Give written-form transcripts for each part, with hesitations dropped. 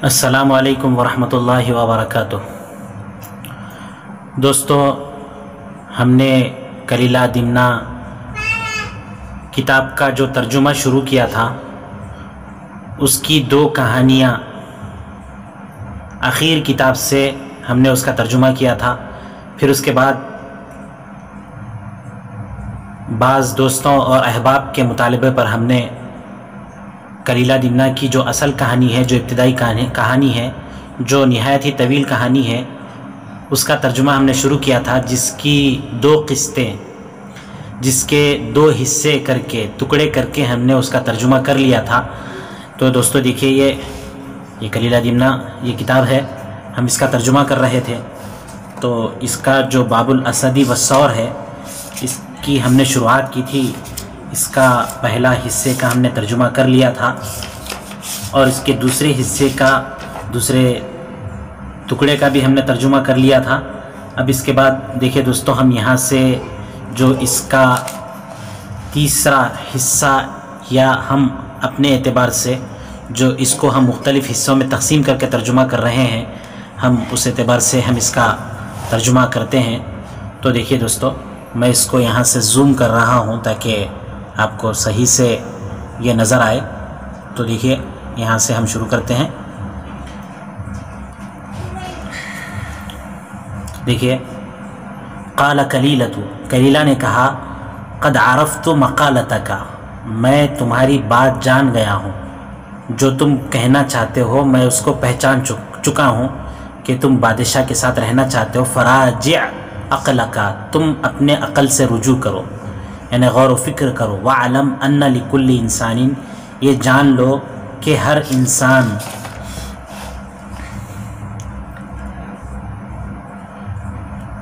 السلام علیکم ورحمۃ اللہ وبرکاتہ۔ دوستو، ہم نے کلیلہ دمنہ کتاب کا جو ترجمہ شروع کیا تھا، اس کی 2 کہانیاں اخیر کتاب سے ہم نے اس کا ترجمہ کیا تھا۔ پھر اس کے بعد بعض دوستوں اور احباب کے مطالبے پر ہم نے کلیلہ دمنہ کی جو اصل کہانی ہے، جو ابتدائی کہانی ہے، جو نہایت ہی طویل کہانی ہے، اس کا ترجمہ ہم نے شروع کیا تھا، جس کی 2 قسطیں، جس کے 2 حصے کر کے، ٹکڑے کر کے ہم نے اس کا ترجمہ کر لیا تھا۔ تو دوستو دیکھیے، یہ کلیلہ دمنہ یہ کتاب ہے، ہم اس کا ترجمہ کر رہے تھے۔ تو اس کا جو باب الاسد والثور ہے، اس کی ہم نے شروعات کی تھی۔ اس کا پہلا حصے کا ہم نے ترجمہ کر لیا تھا، اور اس کے دوسرے حصے کا، دوسرے ٹکڑے کا بھی ہم نے ترجمہ کر لیا تھا۔ اب اس کے بعد دیکھیں دوستو، ہم یہاں سے جو اس کا تیسرا حصہ، یا ہم اپنے اعتبار سے جو اس کو ہم مختلف حصوں میں تقسیم کر کے ترجمہ کر رہے ہیں، ہم اس اعتبار سے ہم اس کا ترجمہ کرتے ہیں۔ تو دیکھیے دوستو، میں اس کو یہاں سے زوم کر رہا ہوں تاکہ آپ کو صحیح سے یہ نظر آئے۔ تو دیکھیے، یہاں سے ہم شروع کرتے ہیں۔ دیکھیے، قال کلیلۃ، کلیلہ نے کہا، قد عرفت مقالتک، میں تمہاری بات جان گیا ہوں، جو تم کہنا چاہتے ہو میں اس کو پہچان چکا ہوں کہ تم بادشاہ کے ساتھ رہنا چاہتے ہو۔ فراجع عقلک، تم اپنے عقل سے رجوع کرو، یعنی غور و فکر کرو۔ وعلم ان لکل انسان، یہ جان لو کہ ہر انسان،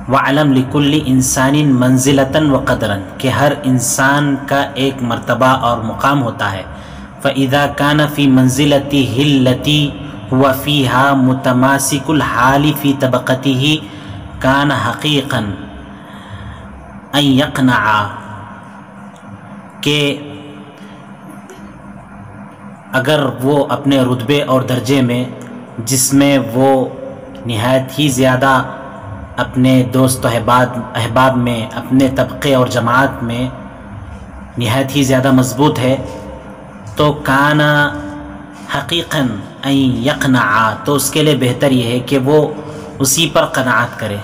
وعلم لکل انسان منزلۃ وقدرا، کہ ہر انسان کا ایک مرتبہ اور مقام ہوتا ہے۔ فاذا كان في منزلته التي هو فيها متماسك الحال في طبقته كان حقيقا ان يقنع، کہ اگر وہ اپنے رتبے اور درجے میں، جس میں وہ نہایت ہی زیادہ اپنے دوست و احباب میں، اپنے طبقے اور جماعت میں نہایت ہی زیادہ مضبوط ہے، تو کان حقیقاً ان یقنع، تو اس کے لیے بہتر یہ ہے کہ وہ اسی پر قناعت کرے۔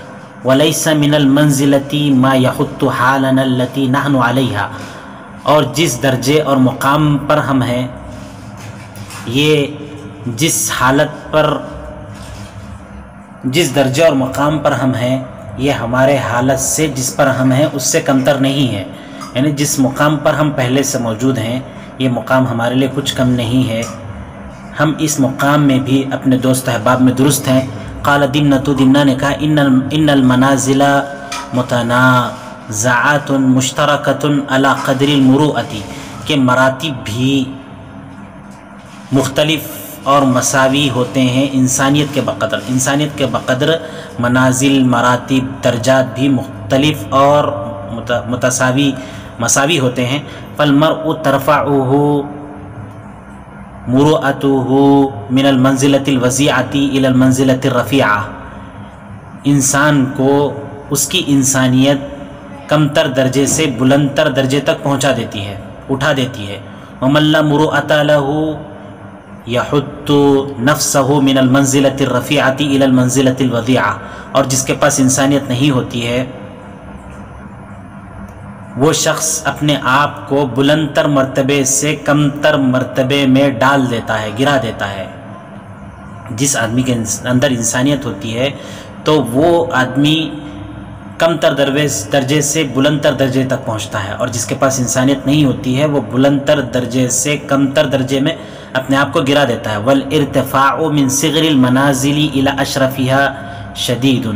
ولیس من المنزلۃ ما یحط حالنا التي نحن علیہا، اور جس درجے اور مقام پر ہم ہیں، یہ جس حالت پر، جس درجے اور مقام پر ہم ہیں، یہ ہمارے حالت سے، جس پر ہم ہیں، اس سے کمتر نہیں ہے۔ یعنی جس مقام پر ہم پہلے سے موجود ہیں، یہ مقام ہمارے لیے کچھ کم نہیں ہے، ہم اس مقام میں بھی اپنے دوست احباب میں درست ہیں۔ قال دمنہ، دمنہ نے کہا، ان المنازل متنازعات مشترکۃ علی قدر المروءۃ، کہ مراتب بھی مختلف اور مساوی ہوتے ہیں انسانیت کے بقدر، انسانیت کے بقدر منازل، مراتب، درجات بھی مختلف اور مساوی ہوتے ہیں۔ فالمرء ترفعه مروءته من المنزلۃ الوضیعۃ الی المنزلۃ الرفیعۃ، انسان کو اس کی انسانیت کمتر درجے سے بلندتر درجے تک پہنچا دیتی ہے، اٹھا دیتی ہے۔ ومن لا مروءۃ له یحط نفسه من المنزلۃ الرفیعۃ الی المنزلۃ الوضیعۃ، اور جس کے پاس انسانیت نہیں ہوتی ہے، وہ شخص اپنے آپ کو بلندتر مرتبے سے کمتر مرتبے میں ڈال دیتا ہے، گرا دیتا ہے۔ جس آدمی کے اندر انسانیت ہوتی ہے تو وہ آدمی کمتر درجے سے بلندتر درجے تک پہنچتا ہے، اور جس کے پاس انسانیت نہیں ہوتی ہے، وہ بلندتر درجے سے کمتر درجے میں اپنے آپ کو گرا دیتا ہے۔ والارتفاع من صغر المنازل الى اشرفها شدید،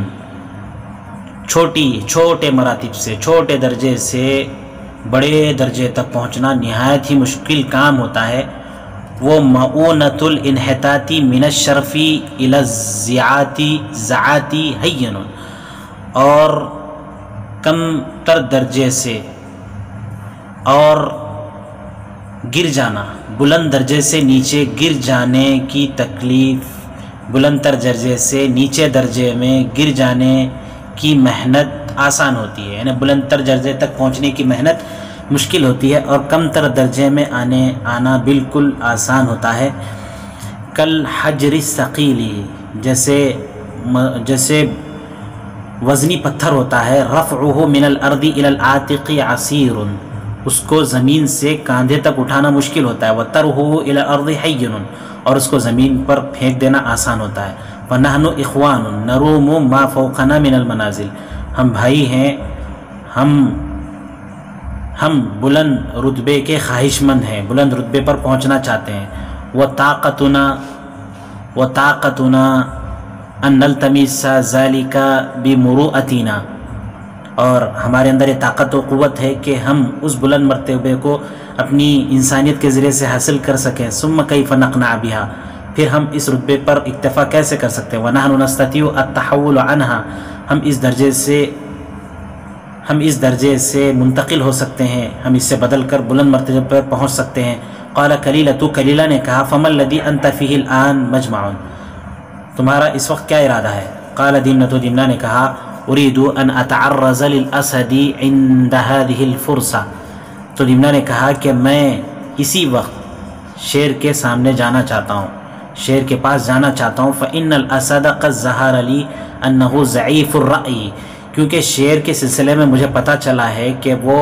چھوٹے مراتب سے، چھوٹے درجے سے بڑے درجے تک پہنچنا نہایت ہی مشکل کام ہوتا ہے۔ وہ مؤونۃ الانحطاط من الشرف الى الزعات ہین، اور کم تر درجے سے اور گر جانا، بلند درجے سے نیچے گر جانے کی تکلیف، بلند تر درجے سے نیچے درجے میں گر جانے کی محنت آسان ہوتی ہے، یعنی بلند تر درجے تک پہنچنے کی محنت مشکل ہوتی ہے اور کم تر درجے میں آنا بالکل آسان ہوتا ہے۔ کل حجر الثقیلی، جیسے وزنی پتھر ہوتا ہے، رفعہ من الارض الى العاتق عسیر، اس کو زمین سے کاندھے تک اٹھانا مشکل ہوتا ہے، وترہ الى الارض حین، اور اس کو زمین پر پھینک دینا آسان ہوتا ہے۔ ونحن اخوان نروم ما فوقنا من المنازل، ہم بھائی ہیں، ہم بلند رتبے کے خواہش مند ہیں، بلند رتبے پر پہنچنا چاہتے ہیں۔ وطاقتنا ان نلتمس ذلك بمروءتنا، اور ہمارے اندر یہ طاقت و قوت ہے کہ ہم اس بلند مرتبے کو اپنی انسانیت کے ذریعے سے حاصل کر سکیں۔ ثم کیف نقنع بها، پھر ہم اس رتبے پر اکتفا کیسے کر سکتے ہیں؟ ونحن نستطيع التحول عنها، ہم اس درجے سے منتقل ہو سکتے ہیں، ہم اس سے بدل کر بلند مرتبے پر پہنچ سکتے ہیں۔ قال کلیلۃ، کلیلہ نے کہا فما الذي انت فيه الآن مجمع، تمہارا اس وقت کیا ارادہ ہے؟ قال دمنۃ، دمنہ نے کہا اريد ان اتعرض للاسد عند هذه الفرصة، تو دمنہ نے کہا کہ میں اسی وقت شیر کے سامنے جانا چاہتا ہوں، شیر کے پاس جانا چاہتا ہوں۔ فإن الاسد قد ظهر لي انه ضعيف الرأي، کیونکہ شیر کے سلسلے میں مجھے پتہ چلا ہے کہ وہ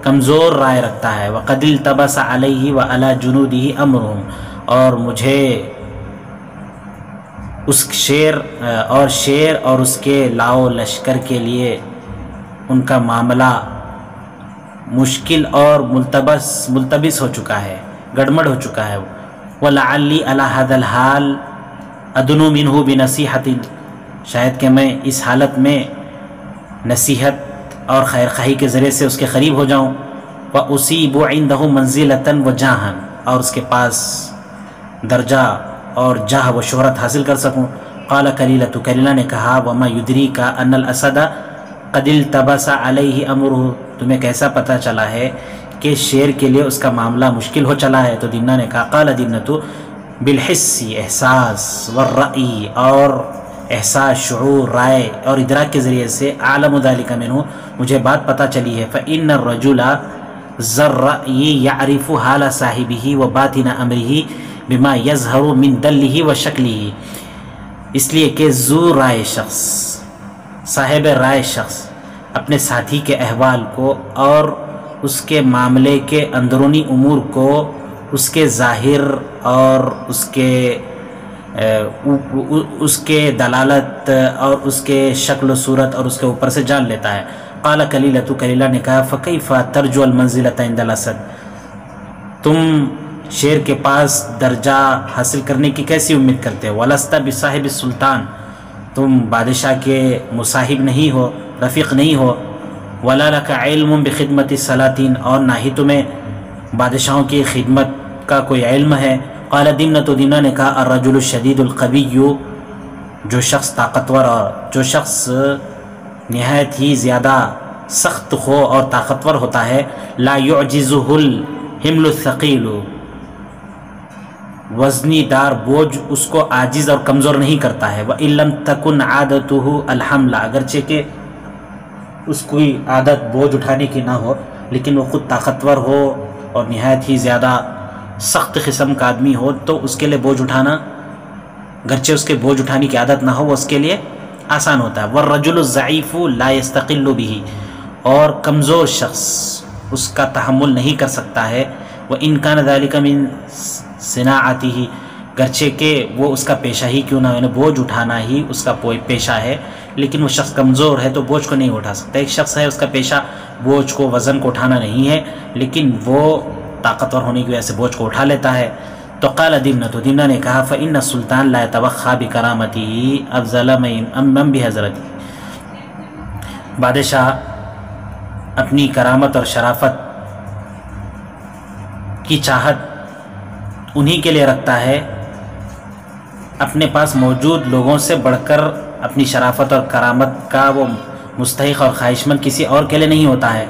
کمزور رائے رکھتا ہے۔ وقد التبس علیہ وعلی جنودہ امرهم، اور مجھے اس شیر اور اس کے لاؤ لشکر کے لیے ان کا معاملہ مشکل اور ملتبس ہو چکا ہے، گڑبڑ ہو چکا ہے۔ وَلَعَلِّي عَلَى هَذَا الْحَالِ أَدْنُو مِنْهُ بِنَصِيحَةٍ، شاید کہ میں اس حالت میں نصیحت اور خیر خواہی کے ذریعے سے اس کے قریب ہو جاؤں۔ وَأُصِيبُ عِنْدَهُ مَنزِلَةً وَجَاهًا، اور اس کے پاس درجہ اور جاہ و شہرت حاصل کر سکوں۔ قال کلیلۃ، کلیلہ نے کہا وما یدریک ان الاسد قد التبس علیہ امرہ، تمہیں کیسا پتہ چلا ہے کہ شیر کے لیے اس کا معاملہ مشکل ہو چلا ہے؟ تو دمنہ نے کہا قال دمنۃ بالحس، احساس، والرأی، اور احساس، شعور، رائے اور ادراک کے ذریعے سے، اعلم ذلک منہ، مجھے بات پتہ چلی ہے۔ فإن الرجل ذو الرأی یعرف حال صاحبہ وباطن امرہ بما یظہر من دلہ وشکلہ، اس لیے کہ ذو رائے شخص، صاحب رائے شخص اپنے ساتھی کے احوال کو اور اس کے معاملے کے اندرونی امور کو اس کے ظاہر اور اس کے دلالت اور اس کے شکل و صورت اور اس کے اوپر سے جان لیتا ہے۔ قال کلیلۃ، کلیلہ نے کہا فکیف ترجو المنزلۃ عند الاسد، تم شیر کے پاس درجہ حاصل کرنے کی کیسی امید کرتے ہو؟ ولست بصاحب السلطان، تم بادشاہ کے مصاحب نہیں ہو، رفیق نہیں ہو۔ ولا لک علم بخدمت السلاطین، اور نہ ہی تمہیں بادشاہوں کی خدمت کا کوئی علم ہے۔ قال دمنۃ، دمنہ نے کہا الرجل الشدید القوی، جو شخص طاقتور اور جو شخص نہایت ہی زیادہ سخت خو اور طاقتور ہوتا ہے، لا يعجزه الحمل الثقیل، وزنی دار بوجھ اس کو عاجز اور کمزور نہیں کرتا ہے۔ وَإِن لَمْ تَكُنْ عَادَتُهُ الْحَمْلَ، اگرچہ کہ اس کی عادت بوجھ اٹھانے کی نہ ہو، لیکن وہ خود طاقتور ہو اور نہایت ہی زیادہ سخت قسم کا آدمی ہو، تو اس کے لیے بوجھ اٹھانا، گرچہ اس کے بوجھ اٹھانے کی عادت نہ ہو، وہ اس کے لیے آسان ہوتا ہے۔ وَالرَّجُلُ الضَّعِيفُ لَا يَسْتَقِلُّ بِهِ، اور کمزور شخص اس کا تحمل نہیں کر سکتا ہے۔ وَإِن كَانَ ذَلِكَ مِن صناعتہ، گرچہ کہ وہ اس کا پیشہ ہی کیوں نہ ہو، یعنی بوجھ اٹھانا ہی اس کا پیشہ ہے، لیکن وہ شخص کمزور ہے تو بوجھ کو نہیں اٹھا سکتا۔ ایک شخص ہے اس کا پیشہ بوجھ کو، وزن کو اٹھانا نہیں ہے، لیکن وہ طاقتور ہونے کی وجہ سے بوجھ کو اٹھا لیتا ہے۔ تو قال دمنۃ، دمنہ نے کہا فإن السلطان لا يتوخى بكرامته افضل من بحضرته، بادشاہ اپنی کرامت اور شرافت کی چاہت انہی کے لیے رکھتا ہے، اپنے پاس موجود لوگوں سے بڑھ کر اپنی شرافت اور کرامت کا وہ مستحق اور خواہش مند کسی اور کے لیے نہیں ہوتا ہے۔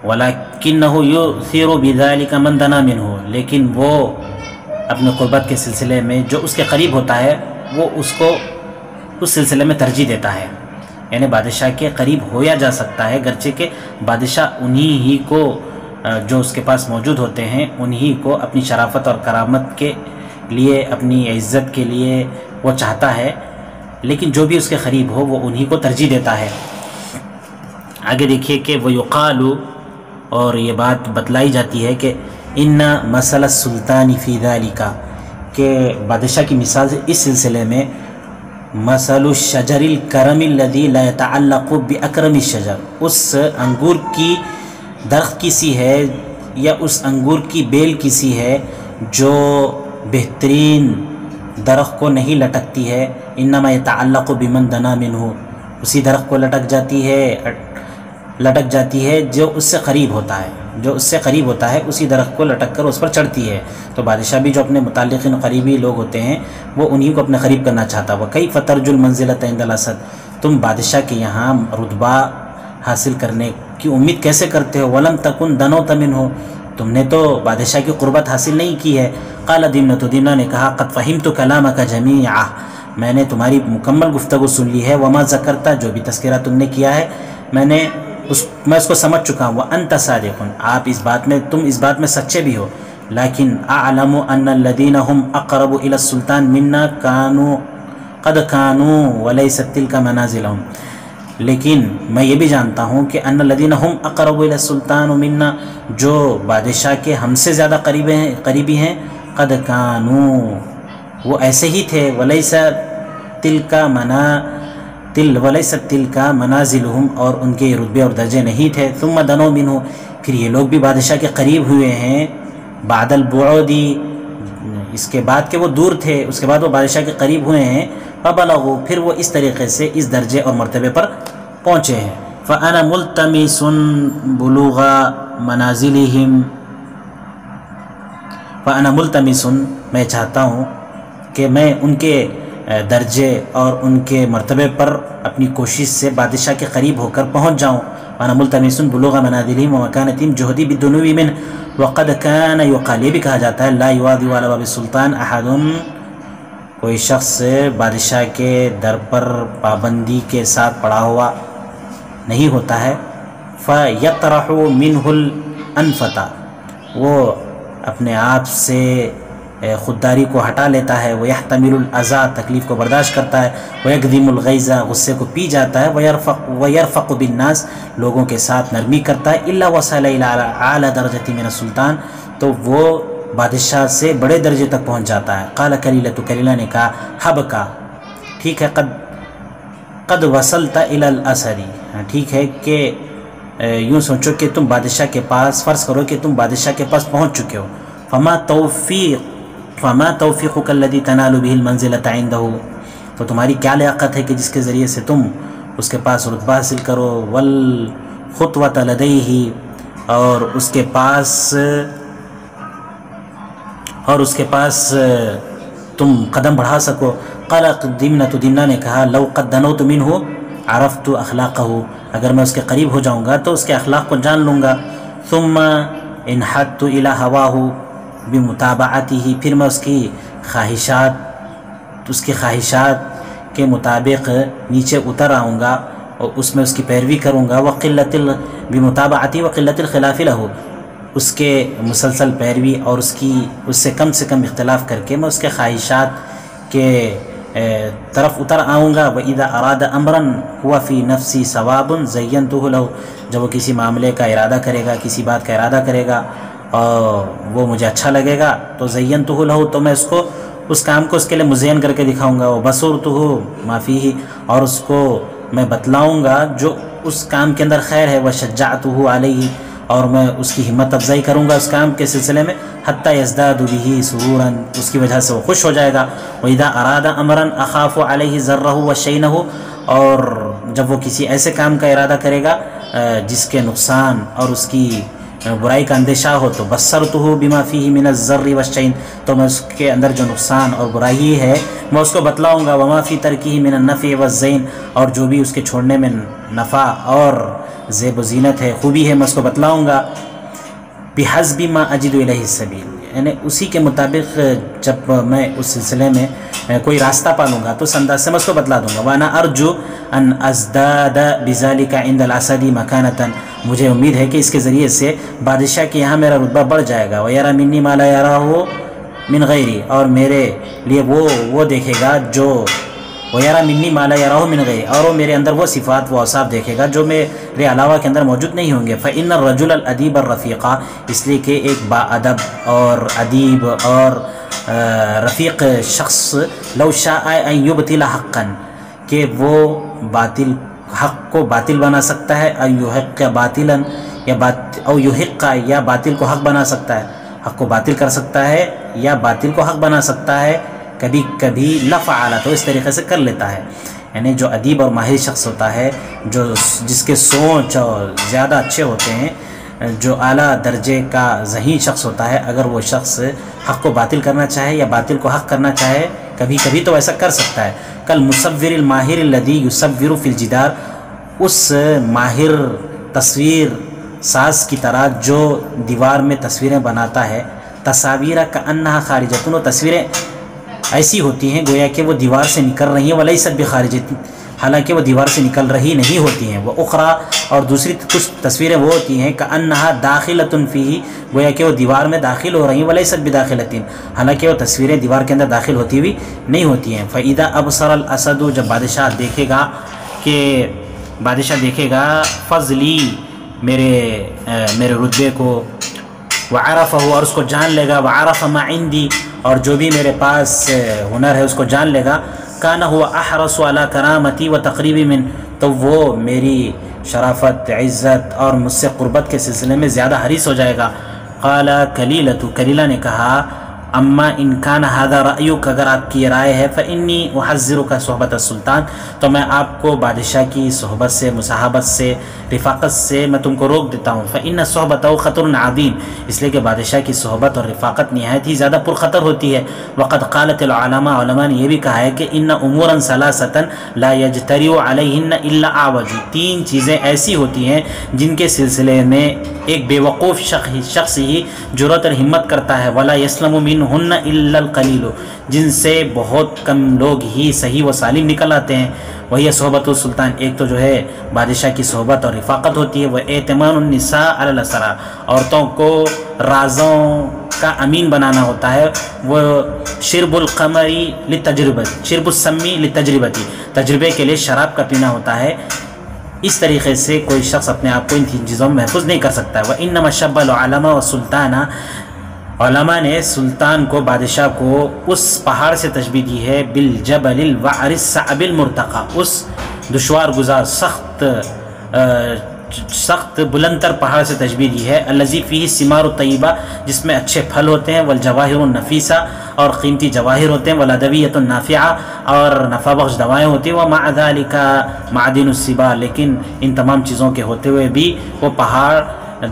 وَلَكِنَّهُ يُؤْثِرُ بِذَلِكَ مَنْ دَنَا مِنْهُ، لیکن وہ اپنے قربت کے سلسلے میں جو اس کے قریب ہوتا ہے وہ اس کو اس سلسلے میں ترجیح دیتا ہے. یعنی بادشاہ کے قریب ہویا جا سکتا ہے، گرچہ کہ بادشاہ انہی ہی کو جو اس کے پاس موجود ہوتے ہیں انہی کو اپنی شرافت اور کرامت کے لیے، اپنی عزت کے لیے وہ چاہتا ہے، لیکن جو بھی اس کے قریب ہو وہ انہی کو ترجیح دیتا ہے. آگے دیکھیے کہ وَيُقَالُ، اور یہ بات بتلائی جاتی ہے کہ ان مثل السلطان فی ذالک، کہ بادشاہ کی مثال اس سلسلے میں مثل الشجر الکرم الذی لا يتعلق باکرم الشجر، اس انگور کی درخت کسی ہے یا اس انگور کی بیل کسی ہے جو بہترین درخت کو نہیں لٹکتی ہے. انما يتعلق بمن دنا منہ، اسی درخت کو لٹک جاتی ہے جو اس سے قریب ہوتا ہے، جو اس سے قریب ہوتا ہے اسی درخت کو لٹک کر اس پر چڑھتی ہے. تو بادشاہ بھی جو اپنے متعلقین قریبی لوگ ہوتے ہیں وہ انہی کو اپنے قریب کرنا چاہتا. وَكَيْفَ تَرْجُو الْمَنْزِلَةَ عِنْدَ الْأَسَدِ، تم بادشاہ کے یہاں رتبہ حاصل کرنے کی امید کیسے کرتے ہو؟ وَلَمْ تَكُنْ دَنَوْتَ مِنْهُ، تم نے تو بادشاہ کی قربت حاصل نہیں کی ہے. قال دمنة، دمنہ نے کہا قد فہمت کلامک جمیعہ، میں نے تمہاری مکمل گفتگو سن لی ہے. وما ذکرت، جو بھی تذکرہ تم نے کیا ہے میں اس کو سمجھ چکا ہوں. وانت صادق، تم اس بات میں سچے بھی ہو. لیکن اعلم ان الذین هم اقرب الى السلطان منا قد كانوا وليست تلك منازلهم، لیکن میں یہ بھی جانتا ہوں کہ ان الذین هم اقرب الى السلطان منا، جو بادشاہ کے ہم سے زیادہ قریبی ہیں، قد كانوا، وہ ایسے ہی تھے. ولیست تلک منازلہم، اور ان کے رتبے اور درجے نہیں تھے. ثم دنو منہ، پھر یہ لوگ بھی بادشاہ کے قریب ہوئے ہیں. بعد البعود، اس کے بعد کہ وہ دور تھے اس کے بعد وہ بادشاہ کے قریب ہوئے ہیں. فبلغوا، پھر وہ اس طریقے سے اس درجے اور مرتبے پر پہنچے ہیں. فانا ملتمس بلوغ منازلہم، فانا ملتمس، میں چاہتا ہوں کہ میں ان کے درجے اور ان کے مرتبے پر اپنی کوشش سے بادشاہ کے قریب ہو کر پہنچ جاؤں. وانا ملتمس بلوغ منازلہم ومکانتہم جہدی بالدنو من. وقد كان يقال، یہ بھی کہا جاتا ہے لا یواظب على باب السلطان احد، کوئی شخص بادشاہ کے در پر پابندی کے ساتھ پڑا ہوا نہیں ہوتا ہے. فیطرح منہ الانفۃ، وہ اپنے آپ سے خودداری کو ہٹا لیتا ہے. وَيَحْتَمِلُ الْأَذَى، تکلیف کو برداشت کرتا ہے. وَيَكْظِمُ الْغَيْظَ، غصے کو پی جاتا ہے. وَيَرْفَقُ بِالنَّاسِ، لوگوں کے ساتھ نرمی کرتا ہے. إِلَّا وَصَلَ إِلَىٰ أَعْلَى دَرَجَةٍ مِنَ السُّلْطَانِ، تو وہ بادشاہ سے بڑے درجے تک پہنچ جاتا ہے. قال کلیلۃ، کلیلہ نے کہا حبکا، ٹھیک ہے، قد وصلت إِلَى الْأَسَدِ، ٹھیک ہے کہ یوں سوچو کہ تم بادشاہ کے پاس، فرض کرو کہ تم بادشاہ کے پاس پہنچ چکے ہو. فما توفیقک الذی تنال به المنزلۃ عنده، تو تمہاری کیا لیاقت ہے کہ جس کے ذریعے سے تم اس کے پاس رتبہ حاصل کرو. والخطوۃ لدیہ، اور اس کے پاس تم قدم بڑھا سکو. قال دمنۃ، دمنہ نے کہا لو قد دنوت منہ عرفت اخلاقہ، اگر میں اس کے قریب ہو جاؤں گا تو اس کے اخلاق کو جان لوں گا. ثم انحدت الی ہواہ بمتابعتہ، پھر میں اس کی خواہشات کے مطابق نیچے اتر آؤں گا اور اس میں اس کی پیروی کروں گا. بمتابعتہ وقلۃ الخلاف لہ، اس کے مسلسل پیروی اور اس سے کم اختلاف کر کے میں اس کے خواہشات کے طرف اتر آؤں گا. وَإِذَا أَرَادَ أَمْرًا هُوَ فِي نَفْسِي صَوَابٌ زَيَّنْتُهُ لَهُ، جب وہ کسی معاملے کا ارادہ کرے گا، کسی بات کا ارادہ کرے گا اور وہ مجھے اچھا لگے گا تو زَيَّنْتُهُ لَهُ، تو میں اس کام کو اس کے لیے مزین کر کے دکھاؤں گا. وَبَصُرْتُهُ مَا فِيهِ، اور اس کو میں بتلاؤں گا جو اس کام کے اندر خیر ہے. وَشَجَّعْتُهُ عَلَيْهِ، اور میں اس کی ہمت افزائی کروں گا اس کام کے سلسلے میں. حتیٰ یزداد بہ سرورا، اس کی وجہ سے وہ خوش ہو جائے گا. وَإِذَا أَرَادَ أَمْرًا أَخَافُ عَلَيْهِ ضَرَّهُ وَشَيْنَهُ، اور جب وہ کسی ایسے کام کا ارادہ کرے گا جس کے نقصان اور اس کی برائی کا اندیشہ ہو، تو بصرتہ بما فیہ من الضر والشین، تو میں اس کے اندر جو نقصان اور برائی ہے میں اس کو بتلاؤں گا. وما فی ترکہ من النفع والزین، اور جو بھی اس کے چھوڑنے میں نفع اور زیب و زینت ہے، خوبی ہے، میں اس کو بتلاؤں گا۔ بحسب ما اجد الیہ السبیل، یعنی اسی کے مطابق جب میں اس سلسلے میں کوئی راستہ پالوں گا تو اس انداز سے میں اس کو بتلا دوں گا۔ وانا ارجو ان ازداد بذلک عند الاسد مکانۃ، مجھے امید ہے کہ اس کے ذریعے سے بادشاہ کے یہاں میرا رتبہ بڑھ جائے گا۔ ویرا منی ما لا یراہ من غیری، اور میرے لیے وہ دیکھے گا جو ویرا منی ما لا یراہ من غیری، اور وہ میرے اندر وہ صفات، وہ اوصاف دیکھے گا جو میرے علاوہ کے اندر موجود نہیں ہوں گے۔ فإن الرجل الادیب الرفیقہ، اس لیے کہ ایک با ادب اور ادیب اور رفیق شخص، لو شاء ان یبطل حقا، کہ وہ باطل حق کو باطل بنا سکتا ہے، او یحق باطلا، او یحق یا باطل کو حق بنا سکتا ہے، حق کو باطل کر سکتا ہے یا باطل کو حق بنا سکتا ہے کبھی کبھی، لفعل، تو اس طریقے سے کر لیتا ہے۔ یعنی جو ادیب اور ماہر شخص ہوتا ہے، جس کے سوچ اور زیادہ اچھے ہوتے ہیں، جو اعلیٰ درجے کا ذہین شخص ہوتا ہے، اگر وہ شخص حق کو باطل کرنا چاہے یا باطل کو حق کرنا چاہے کبھی کبھی تو ایسا کر سکتا ہے۔ کل مصور الماہر الذی یصور فی الجدار، اس ماہر تصویر ساز کی طرح جو دیوار میں تصویریں بناتا ہے، تصاویر کأنہا خارجۃ، وہ تصویریں ایسی ہوتی ہیں گویا کہ وہ دیوار سے نکل رہی ہیں، ولیست بخارجۃ، حالانکہ وہ دیوار سے نکل رہی نہیں ہوتی ہیں۔ وہ اخرى، اور دوسری کچھ تصویریں وہ ہوتی ہیں کأنہا داخلۃ فیہ، گویا کہ وہ دیوار میں داخل ہو رہی ہیں، ولیست بداخلۃ، حالانکہ وہ تصویریں دیوار کے اندر داخل ہوتی ہوئی نہیں ہوتی ہیں۔ فإذا ابصر الاسد، جب بادشاہ دیکھے گا فضلی، میرے رتبے کو، وعرفہ، اور اس کو جان لے گا، وعرف ما عندی، اور جو بھی میرے پاس ہنر ہے اس کو جان لے گا، کان هو احرص علی کرامتی و تقریبی من، تو وہ میری شرافت، عزت اور مجھ سے قربت کے سلسلے میں زیادہ حریص ہو جائے گا۔ قال کلیلۃ، کلیلہ نے کہا، اما ان کان ھذا رأیک، اگر آپ کی یہ رائے ہے، فانی احذرک صحبت السلطان، تو میں آپ کو بادشاہ کی صحبت سے، مصاحبت سے، رفاقت سے میں تم کو روک دیتا ہوں۔ فإن صحبتہ خطر عظیم، اس لیے کہ بادشاہ کی صحبت اور رفاقت نہایت ہی زیادہ پرخطر ہوتی ہے۔ وقد قالت العلماء، علماء نے یہ بھی کہا ہے کہ ان امورا ثلاثۃ لا یجترئ علیہن الا اعوج، تین چیزیں ایسی ہوتی ہیں جن کے سلسلے میں ایک بے وقوف شخص ہی جرأت اور ہمت کرتا ہے، ولا یسلم منہن الا القلیل، جن سے بہت کم لوگ ہی صحیح و سالم نکل آتے ہیں۔ وہی صحبت السلطان، ایک تو جو ہے بادشاہ کی صحبت اور رفاقت ہوتی ہے، وہ اعتمان النساء علی الاسرار، عورتوں کو رازوں کا امین بنانا ہوتا ہے، وہ شرب القمری للتجربۃ، شرب السمی للتجربۃ، تجربے کے لیے شراب کا پینا ہوتا ہے۔ اس طریقے سے کوئی شخص اپنے آپ کو ان تین چیزوں میں محفوظ نہیں کر سکتا ہے۔ وانما شبہ العلماء والسلطان، علماء نے سلطان کو، بادشاہ کو اس پہاڑ سے تشبیہ دی ہے، بالجبل الوعر الصعب المرتقى، اس دشوار گزار سخت بلند تر پہاڑ سے تشبیہ دی ہے، الذی فیہ الثمار الطیبہ، جس میں اچھے پھل ہوتے ہیں، والجواہر النفیسہ، اور قیمتی جواہر ہوتے ہیں، والادویۃ النافعہ، اور نفع بخش دوائیں ہوتی ہیں، ومع ذلک معدن السباع، لیکن ان تمام چیزوں کے ہوتے ہوئے بھی وہ پہاڑ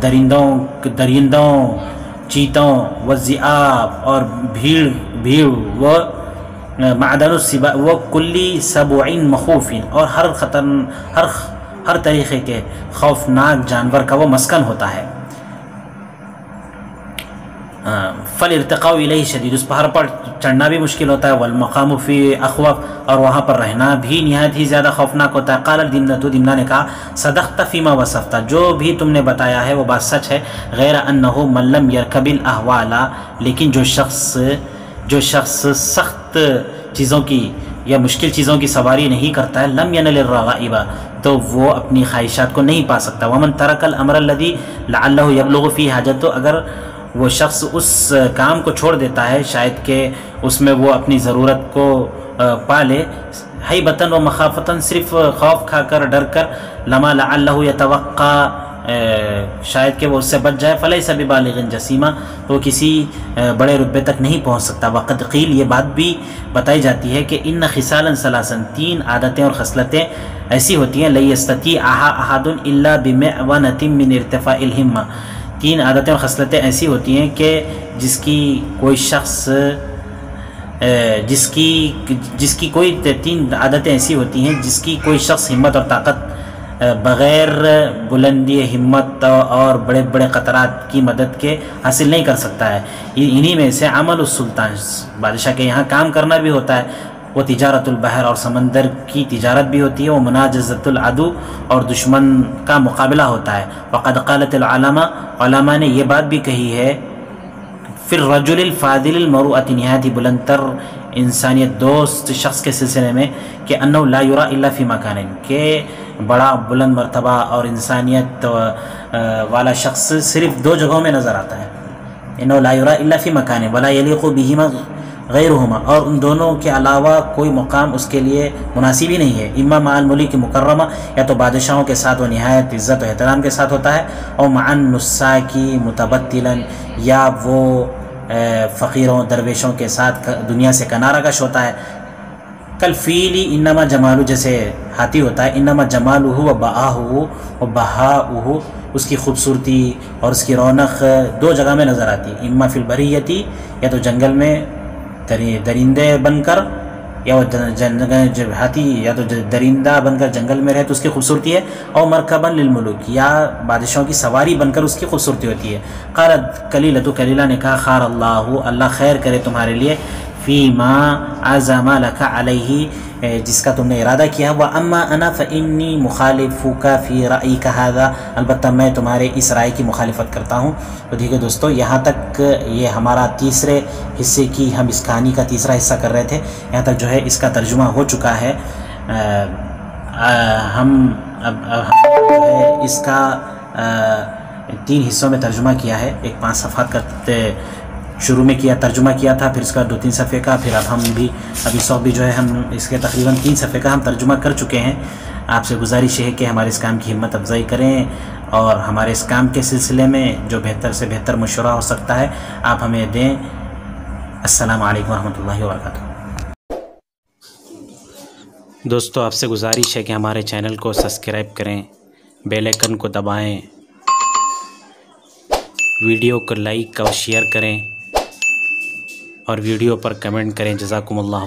درندوں چیتوں والذئاب اور بھیڑ و معدن السباع و کلی سبع مخوف، اور ہر طریقے کے خوفناک جانور کا وہ مسکن ہوتا ہے۔ فالارتقاء الیہ شدید، اس پہاڑ پر چڑھنا بھی مشکل ہوتا ہے، والمقام فی اخوف، اور وہاں پر رہنا بھی نہایت ہی زیادہ خوفناک ہوتا ہے۔ قال الدمنۃ، دمنہ نے کہا، صدقت فیما وصفت، جو بھی تم نے بتایا ہے وہ بات سچ ہے، غیر انہ من لم یرکب الاہوال، لیکن جو شخص سخت چیزوں کی یا مشکل چیزوں کی سواری نہیں کرتا ہے، لم ینل الرغائب، تو وہ اپنی خواہشات کو نہیں پا سکتا۔ ومن ترک الامر الذی لعلہ یبلغ فی حاجت، اگر وہ شخص اس کام کو چھوڑ دیتا ہے شاید کہ اس میں وہ اپنی ضرورت کو پالے، ہیبتاً و مخافتاً، صرف خوف کھا کر، ڈر کر، لما لعلہ یتوقع، شاید کہ وہ اس سے بچ جائے، فلیس ببالغ جسیمہ، تو وہ کسی بڑے رتبے تک نہیں پہنچ سکتا۔ وقد قیل، یہ بات بھی بتائی جاتی ہے کہ ان خصالا ثلاثا، تین عادتیں اور خصلتیں ایسی ہوتی ہیں، لا یستطیعها احد الا بمعونۃ من ارتفاع الہمہ، تین عادتیں اور خصلتیں ایسی ہوتی ہیں کہ جس کی کوئی تین عادتیں ایسی ہوتی ہیں جس کی کوئی شخص ہمت اور طاقت بغیر بلندی ہمت اور بڑے بڑے قطرات کی مدد کے حاصل نہیں کر سکتا ہے۔ انہی میں سے عمل السلطان، بادشاہ کے یہاں کام کرنا بھی ہوتا ہے، وہ تجارت البحر اور سمندر کی تجارت بھی ہوتی ہے، وہ مناجزت العدو اور دشمن کا مقابلہ ہوتا ہے۔ وقد قالت العلماء، علماء نے یہ بات بھی کہی ہے، فی الرجل الفاضل المروءۃ، نہایت ہی بلند تر انسانیت دوست شخص کے سلسلے میں، کہ انہ لا یرا الا فی مکان، کہ بڑا بلند مرتبہ اور انسانیت والا شخص صرف دو جگہوں میں نظر آتا ہے، انہ لا یرا الا فی مکان ولا یلیق بہما غیرہما، اور ان دونوں کے علاوہ کوئی مقام اس کے لیے مناسب ہی نہیں ہے، اما مع الملوک مکرمہ، یا تو بادشاہوں کے ساتھ وہ نہایت عزت و احترام کے ساتھ ہوتا ہے، اور مع النساک متبتلا، یا وہ فقیروں درویشوں کے ساتھ دنیا سے کنارہ کش ہوتا ہے۔ کل فیلی انما جمالو، جیسے ہاتھی ہوتا ہے، انما جمالہ و بہاؤہ، اس کی خوبصورتی اور اس کی رونق دو جگہ میں نظر آتی ہے، اما فی البریتی، یا تو جنگل میں درندے بن کر، یا وہ ہاتھی یا تو درندہ بن کر جنگل میں رہے تو اس کی خوبصورتی ہے، اور مرکبا للملوک، یا بادشاہوں کی سواری بن کر اس کی خوبصورتی ہوتی ہے۔ قالت کلیلہ، تو کلیلہ نے کہا، خار اللہ خیر کرے تمہارے لیے، فیما عزم لک علیہ، جس کا تم نے ارادہ کیا، واما انا فانی مخالفک فی رأیک ھذا، البتہ میں تمہارے اس رائے کی مخالفت کرتا ہوں۔ تو ٹھیک ہے دوستو، یہاں تک یہ ہمارا تیسرے حصے کی، ہم اس کہانی کا تیسرا حصہ کر رہے تھے، یہاں تک جو ہے اس کا ترجمہ ہو چکا ہے۔ ہم اب جو ہے اس کا 3 حصوں میں ترجمہ کیا ہے، ایک 5 صفحات کا شروع میں ترجمہ کیا تھا، پھر اس کا 2-3 صفحے کا، پھر اب اس وقت بھی جو ہے ہم اس کے تقریباً 3 صفحے کا ہم ترجمہ کر چکے ہیں۔ آپ سے گزارش ہے کہ ہمارے اس کام کی ہمت افزائی کریں، اور ہمارے اس کام کے سلسلے میں جو بہتر سے بہتر مشورہ ہو سکتا ہے آپ ہمیں دیں۔ السلام علیکم ورحمۃ اللہ وبرکاتہ۔ دوستو، آپ سے گزارش ہے کہ ہمارے چینل کو سبسکرائب کریں، بیل آئیکن کو دبائیں، ویڈیو کو لائک اور شیئر کریں، اور ویڈیو پر کمنٹ کریں۔ جزاکم اللہ۔